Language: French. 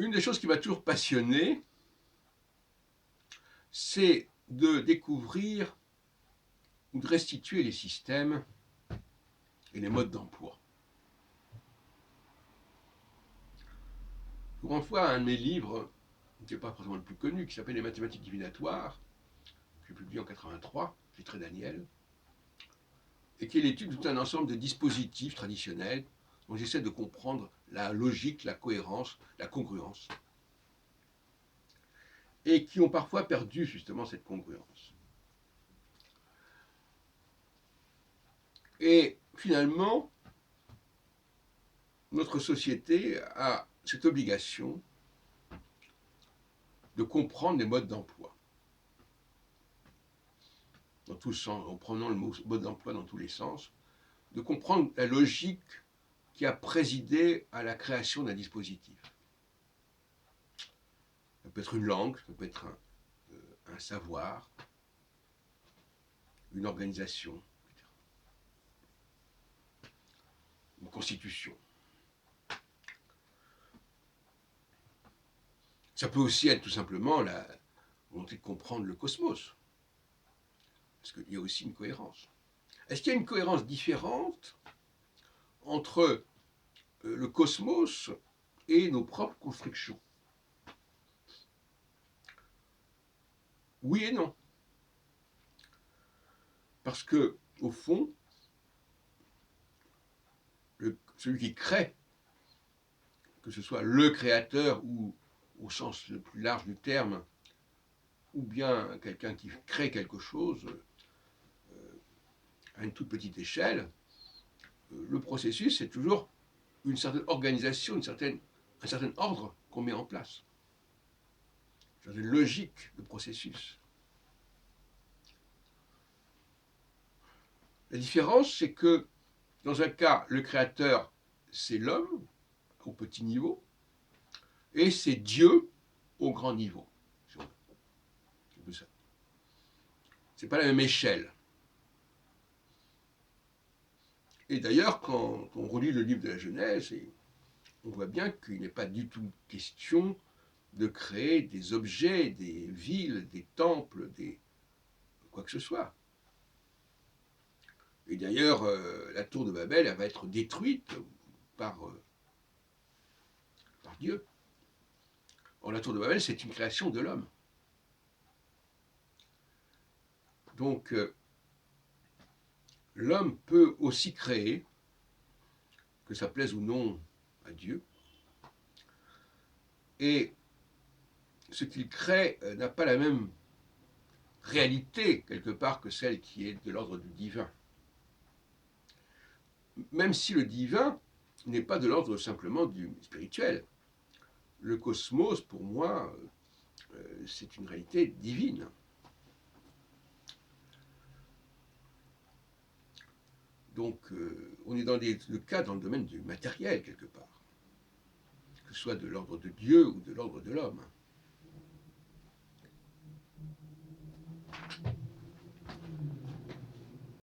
Une des choses qui m'a toujours passionné, c'est de découvrir ou de restituer les systèmes et les modes d'emploi. Je vous renvoie à un de mes livres, qui n'est pas forcément le plus connu, qui s'appelle Les mathématiques divinatoires, que j'ai publié en 83, j'ai très Daniel, et qui est l'étude de tout un ensemble de dispositifs traditionnels dont j'essaie de comprendre la logique, la cohérence, la congruence, et qui ont parfois perdu justement cette congruence. Et finalement, notre société a cette obligation de comprendre les modes d'emploi. Dans tous sens, en prenant le mot mode d'emploi dans tous les sens, de comprendre la logique qui a présidé à la création d'un dispositif. Ça peut être une langue, ça peut être un savoir, une organisation, etc. Une constitution. Ça peut aussi être tout simplement la volonté de comprendre le cosmos, parce qu'il y a aussi une cohérence. Est-ce qu'il y a une cohérence différente entre le cosmos et nos propres constructions? Oui et non. Parce que, au fond, celui qui crée, que ce soit le créateur ou au sens le plus large du terme, ou bien quelqu'un qui crée quelque chose à une toute petite échelle, le processus, c'est toujours une certaine organisation, un certain ordre qu'on met en place, une certaine logique de processus. La différence, c'est que dans un cas, le créateur, c'est l'homme au petit niveau, et c'est Dieu au grand niveau. C'est un peu ça. C'est pas la même échelle. Et d'ailleurs, quand on relit le livre de la Genèse, on voit bien qu'il n'est pas du tout question de créer des objets, des villes, des temples, quoi que ce soit. Et d'ailleurs, la tour de Babel, elle va être détruite par Dieu. Or, la tour de Babel, c'est une création de l'homme. Donc, l'homme peut aussi créer, que ça plaise ou non à Dieu, et ce qu'il crée n'a pas la même réalité, quelque part, que celle qui est de l'ordre du divin. Même si le divin n'est pas de l'ordre simplement du spirituel. Le cosmos, pour moi, c'est une réalité divine. Donc, on est dans le cas dans le domaine du matériel, quelque part. Que ce soit de l'ordre de Dieu ou de l'ordre de l'homme.